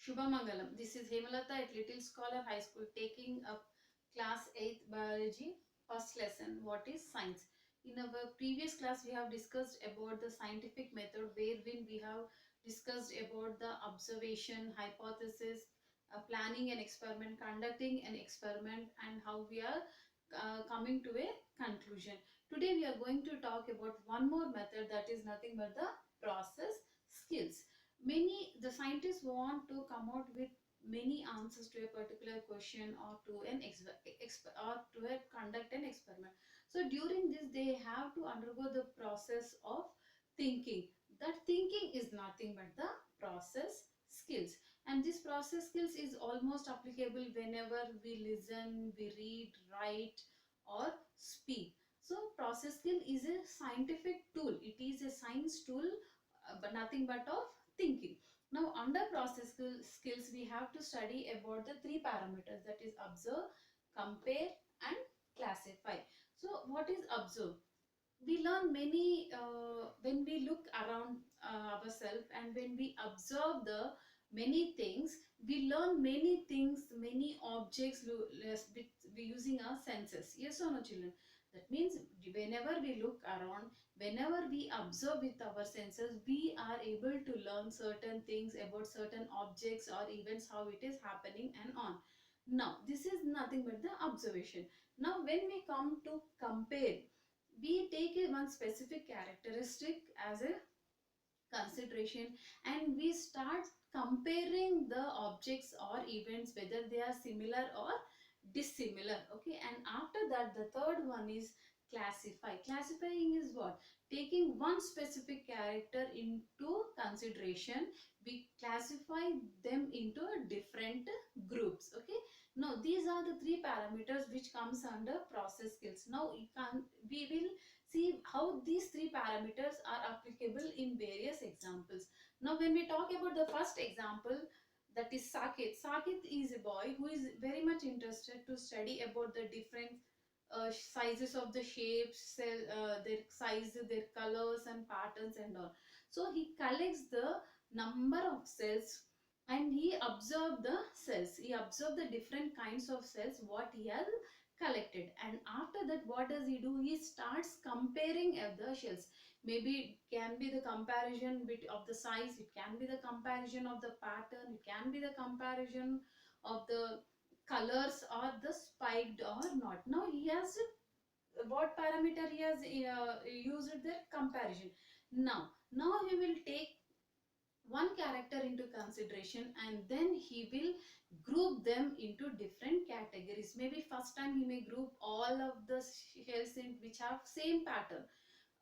Shubhamangalam. This is Hemalata at Little Scholar High School taking up class 8th biology first lesson. What is science? In our previous class we have discussed about the scientific method wherein we have discussed about the observation, hypothesis, planning an experiment, conducting an experiment and how we are coming to a conclusion. Today we are going to talk about one more method, that is nothing but the process skills. The scientists want to come out with many answers to a particular question or to conduct an experiment. So during this they have to undergo the process of thinking. That thinking is nothing but the process skills, and this process skills is almost applicable whenever we listen, we read, write or speak. So process skill is a scientific tool, it is a science tool, but nothing but of thinking. Now under skills we have to study about the three parameters, that is observe, compare and classify. So what is observe? We learn many when we look around ourselves and when we observe the many things, we learn many things, many objects we using our senses. Yes or no, children? That means whenever we look around, whenever we observe with our senses, we are able to learn certain things about certain objects or events, how it is happening and on. Now this is nothing but the observation. Now when we come to compare, we take one specific characteristic as a consideration and we start comparing the objects or events whether they are similar or dissimilar. Okay, and after that the third one is classify. Classifying is what? Taking one specific character into consideration, we classify them into different groups. Okay, now these are the three parameters which comes under process skills. Now we will see how these three parameters are applicable in various examples. Now when we talk about the first example, that is Sakit. Sakit is a boy who is very much interested to study about the different sizes of the shapes, their size, their colors and patterns and all. So he collects the number of cells and he observed the cells. He observed the different kinds of cells what he has collected, and after that what does he do? He starts comparing the shells. Maybe it can be the comparison bit of the size, it can be the comparison of the pattern, it can be the comparison of the colors or the spiked or not. Now he has what parameter he has used the comparison. Now he will take one character into consideration and then he will group them into different categories. Maybe first time he may group all of the shells in which have same pattern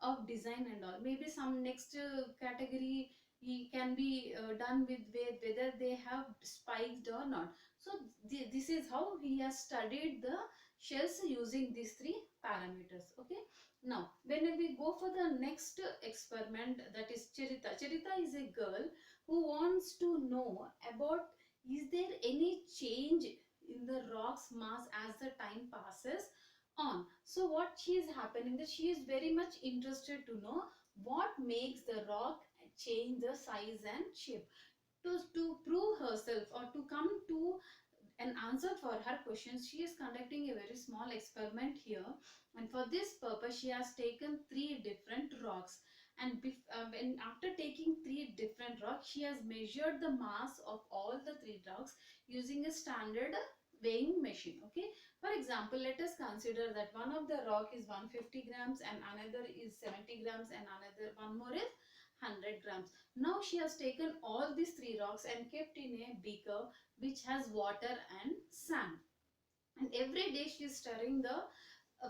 of design and all. Maybe some next category he can be done with whether they have spiked or not. So this is how he has studied the shells using these three parameters. Okay, now when we go for the next experiment, that is Charita. Charita is a girl who wants to know about, is there any change in the rock's mass as the time passes on. So what she is happening, that she is very much interested to know what makes the rock change the size and shape. To prove herself or to come to an answer for her questions, she is conducting a very small experiment here, and for this purpose she has taken three different rocks, and when after taking three different rocks, she has measured the mass of all the three rocks using a standard weighing machine. Okay, for example, let us consider that one of the rock is 150 grams and another is 70 grams and another one more is 100 grams. Now she has taken all these three rocks and kept in a beaker which has water and sand, and every day she is stirring the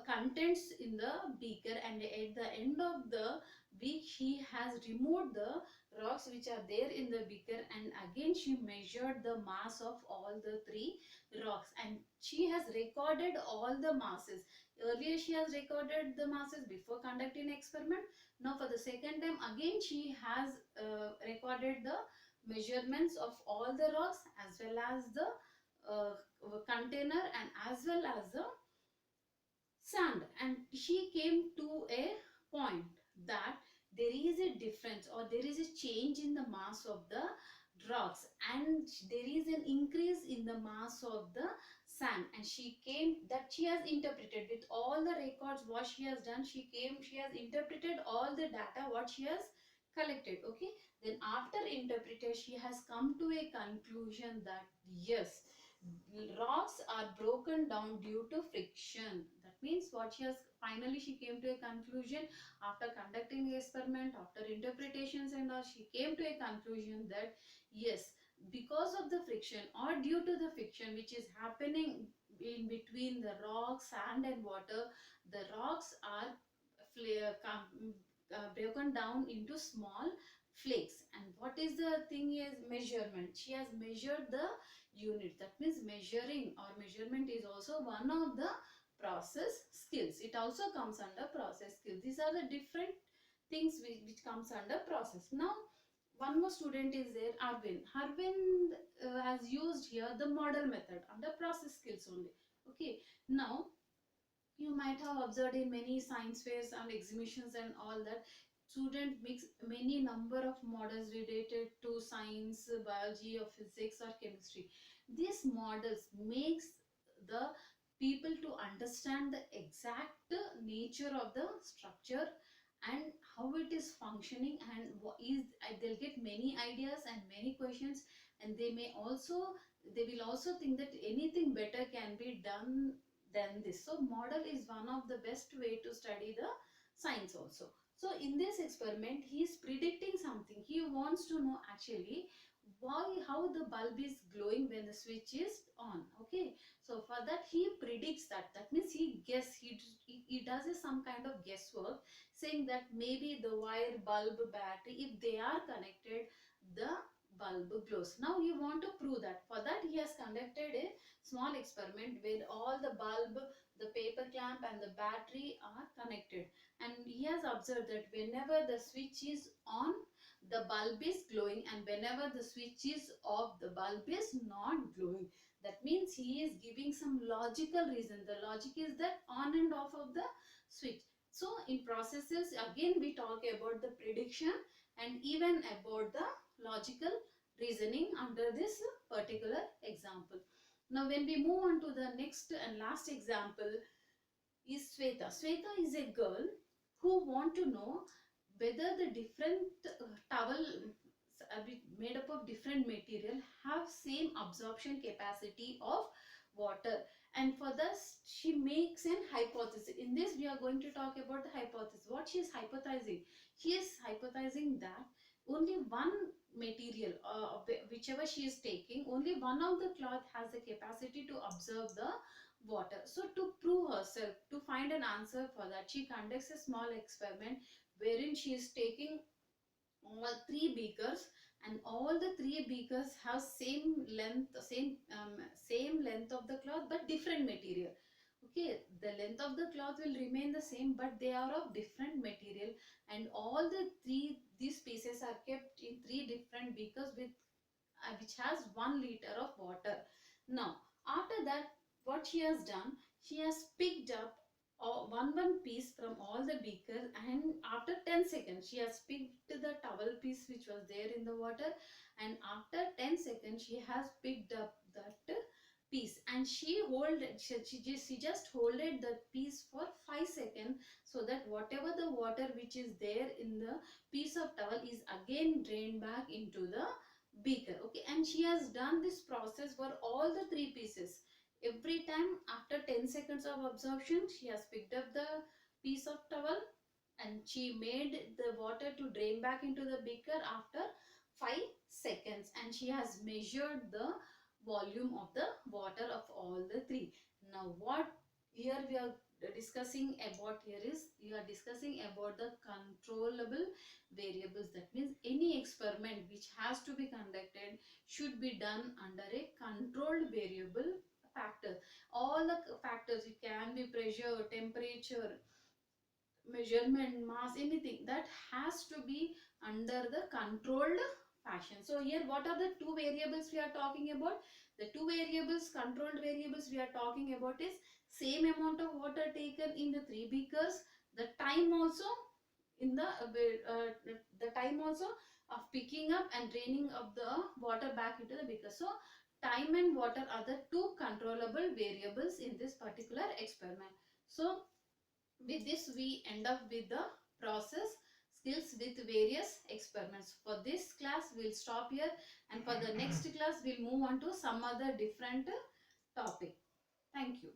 contents in the beaker, and at the end of the week she has removed the rocks which are there in the beaker, and again she measured the mass of all the three rocks and she has recorded all the masses. Earlier she has recorded the masses before conducting experiment. Now for the second time again she has recorded the measurements of all the rocks as well as the uh, container and as well as the sand, and she came to a point that there is a difference or there is a change in the mass of the rocks, and there is an increase in the mass of the sand, and she has interpreted with all the records what she has done. She has interpreted all the data what she has collected. Okay, then after interpretation she has come to a conclusion that yes, rocks are broken down due to friction. That means what she has finally she came to a conclusion after conducting the experiment, after interpretations and all, she came to a conclusion that yes, because of the friction or due to the friction which is happening in between the rock, sand and water, the rocks are broken down into small flakes. And what is the thing is measurement. She has measured the unit. That means measuring or measurement is also one of the process skills. It also comes under process skills. These are the different things which comes under process. Now one more student is there, Arvind. Arvind has used here the model method under process skills only. Okay, now you might have observed in many science fairs and exhibitions and all that student mix many number of models related to science, biology or physics or chemistry. These models makes the people to understand the exact nature of the structure and how it is functioning, and what is they'll get many ideas and many questions, and they will also think that anything better can be done than this. So model is one of the best way to study the science also. So in this experiment he is predicting something. He wants to know actually why how the bulb is glowing when the switch is on. Okay, so for that he predicts that. That means he does some kind of guesswork, saying that maybe the wire, bulb, battery, if they are connected, the bulb glows. Now you want to prove that. For that he has conducted a small experiment where all the bulb, the paper clamp and the battery are connected, and he has observed that whenever the switch is on, the bulb is glowing, and whenever the switch is off, the bulb is not glowing. That means he is giving some logical reason. The logic is that on and off of the switch. So in processes again we talk about the prediction and even about the logical reasoning under this particular example. Now when we move on to the next and last example is Sweta. Sweta is a girl who want to know whether the different towel made up of different material have same absorption capacity of water, and for this she makes an hypothesis. In this we are going to talk about the hypothesis. What she is hypothesizing? She is hypothesizing that only one material, whichever she is taking, only one of the cloth has the capacity to absorb the water. So to prove herself, to find an answer for that, she conducts a small experiment wherein she is taking all three beakers, and all the three beakers have same length of the cloth but different material. Okay, the length of the cloth will remain the same but they are of different material, and all the three these pieces are kept in three different beakers with which has 1 liter of water. Now after that what she has done, she has picked up one piece from all the beakers, and after 10 seconds she has picked the towel piece which was there in the water, and after 10 seconds she has picked up that piece, and she just holded the piece for 5 seconds, so that whatever the water which is there in the piece of towel is again drained back into the beaker. Okay, and she has done this process for all the three pieces. Every time after 10 seconds of absorption she has picked up the piece of towel and she made the water to drain back into the beaker after 5 seconds, and she has measured the volume of the water of all the three. Now what here we are discussing about here is we are discussing about the controllable variables. That means any experiment which has to be conducted should be done under a controlled variable factor. All the factors, it can be pressure, temperature, measurement, mass, anything that has to be under the controlled fashion. So here what are the two variables we are talking about? The two variables, controlled variables we are talking about is same amount of water taken in the three beakers, the time also in the time also of picking up and draining of the water back into the beaker. So time and water are the two controllable variables in this particular experiment. So with this we end up with the process skills with various experiments. For this class we'll stop here, and for the next class we'll move on to some other different topic. Thank you.